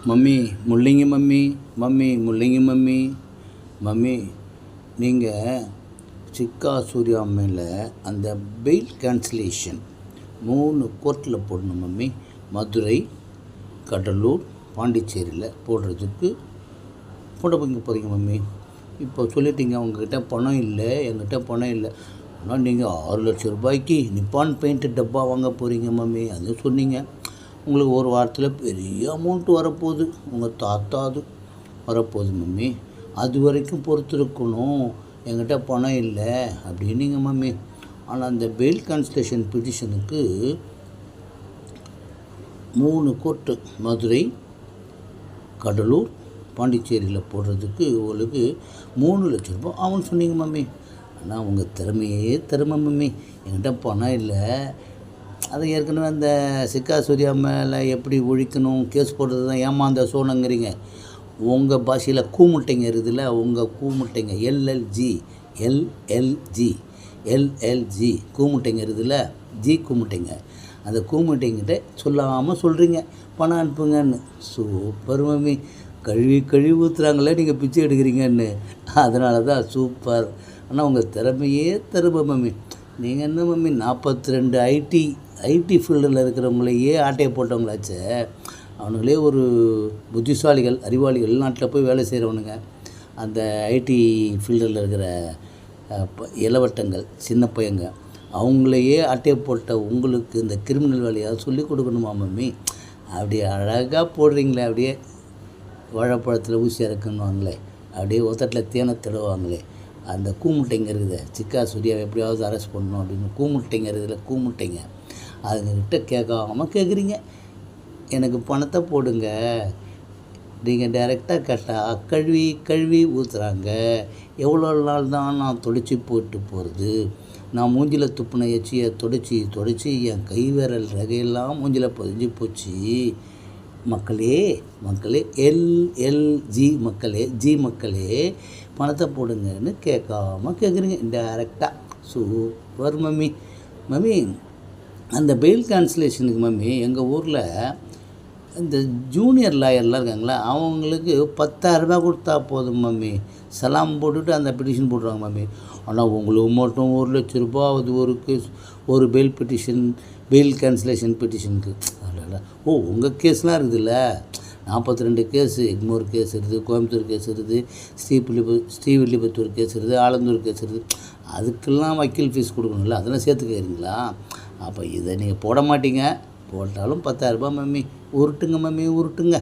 Mummy முள்ளிங்க mummy mummy முள்ளிங்க mummy mummy நீங்கள் சிக்கா சூர்யா மேலே அந்த பெயில் கேன்சலேஷன் 3 கோர்ட்டில் போடணும் மம்மி. மதுரை, கடலூர், பாண்டிச்சேரியில் போடுறதுக்கு போகிறீங்க மம்மி. இப்போ சொல்லிட்டீங்க உங்ககிட்ட பணம் இல்லை, என்கிட்ட பணம் இல்லை. ஆனால் நீங்கள் 6 லட்சம் ரூபாய்க்கு நிப்பான் பெயிண்ட்டு டப்பா வாங்க போகிறீங்க மம்மி. அதுவும் சொன்னீங்க. உங்களுக்கு ஒரு வாரத்தில் பெரிய அமௌண்ட்டு வரப்போகுது, உங்கள் தாத்தாது வரப்போகுது மம்மி. அது வரைக்கும் பொறுத்திருக்கணும், என்கிட்ட பணம் இல்லை அப்படின்னீங்க மம்மி. ஆனால் அந்த பெயில் கான்சலேஷன் பெட்டிஷனுக்கு 3 கோர்ட்டு மதுரை, கடலூர், பாண்டிச்சேரியில் போடுறதுக்கு உங்களுக்கு 3 லட்சம் ரூபாய் ஆகும்னு சொன்னீங்க மம்மி. ஆனால் உங்கள் திறமை மம்மி. என்கிட்ட பணம் இல்லை. அதை ஏற்கனவே அந்த சிக்கா சூர்யா மேலே எப்படி ஒழிக்கணும் கேஸ் போடுறது தான் ஏமாந்த சோனங்கிறீங்க. உங்கள் பாஷையில் கூமுட்டைங்க இருக்குதுல்ல, உங்கள் கூமுட்டைங்க எல்எல்ஜி கூமுட்டைங்க இருக்குதுல்ல, கூமுட்டைங்க. அந்த கூமுட்டைங்கிட்ட சொல்லாமல் சொல்கிறீங்க பணம் அனுப்புங்கன்னு. Super mummy. கழுவி ஊற்றுறாங்களே நீங்கள் பிச்சை எடுக்கிறீங்கன்னு. அதனால தான் சூப்பர். ஆனால் உங்கள் திறமை மம்மி. நீங்கள் என்ன மம்மி 42 ஐடி ஃபீல்டில் இருக்கிறவங்களையே ஆட்டையை போட்டவங்களாச்சே. அவனுங்களே ஒரு புத்திசாலிகள், அறிவாளிகள், வெளிநாட்டில் போய் வேலை செய்கிறவனுங்க. அந்த ஐடி ஃபீல்டில் இருக்கிற இளவட்டங்கள், சின்ன பையங்க, அவங்களையே ஆட்டையை போட்ட உங்களுக்கு இந்த கிரிமினல் வேலையாக சொல்லி கொடுக்கணுமா மம்மி? அப்படியே அழகாக போடுறீங்களே. அப்படியே வாழைப்பழத்தில் ஊசி இறக்குன்னுவாங்களே, அப்படியே ஒத்தட்டில் தேனை தடவாங்களே. அந்த கூமுட்டைங்க இருக்குது, சிக்கா சூர்யாவை எப்படியாவது அரெஸ்ட் பண்ணணும் அப்படின்னு கூமுட்டைங்க இருக்குதுல்ல, கூமுட்டைங்க. அதுங்கக்கிட்ட கேட்காம கேட்குறீங்க எனக்கு பணத்தை போடுங்க. நீங்கள் டைரெக்டாக கேட்டால் கழுவி ஊற்றுறாங்க. எவ்வளோ நாள் தான் நான் தொடச்சி போட்டு போகிறது? நான் மூஞ்சில் துப்புன எச்சியை தொடச்சி என் கை விரல் ரகையெல்லாம் மூஞ்சில் பதிஞ்சு போச்சு. மக்களே எல்எல்ஜி மக்களே பணத்தை போடுங்கன்னு கேட்காம கேட்குறீங்க டைரெக்டாக. Super mummy. அந்த பெயில் கேன்சலேஷனுக்கு மம்மி எங்கள் ஊரில் இந்த ஜூனியர் லாயர்லாம் இருக்காங்களா, அவங்களுக்கு 10,000 ரூபா கொடுத்தா போதும் மம்மி. சலாம் போட்டுட்டு அந்த பெட்டிஷன் போடுறாங்க மம்மி. ஆனால் உங்களுக்கு மட்டும் 1 லட்சம் ரூபா ஆகுது ஒரு கேஸ், ஒரு பெயில் கேன்சலேஷன் பெட்டிஷனுக்கு. ஓ, உங்கள் கேஸ்லாம் இருக்குதுல்ல, 42 கேஸு, எக்மோர் கேஸ் இருக்குது, கோயம்புத்தூர் கேஸ் இருக்குது, ஸ்ரீவில்லிபுத்தூர் கேஸ் இருக்குது, ஆலந்தூர் கேஸ் இருக்குது. அதுக்கெல்லாம் வக்கீல் ஃபீஸ் கொடுக்கணும்ல, அதெல்லாம் சேர்த்துக்கிறீங்களா? அப்போ இதை நீங்கள் போட மாட்டீங்க. போட்டாலும் 10,000 ரூபா மம்மி. உருட்டுங்க மம்மி, உருட்டுங்க.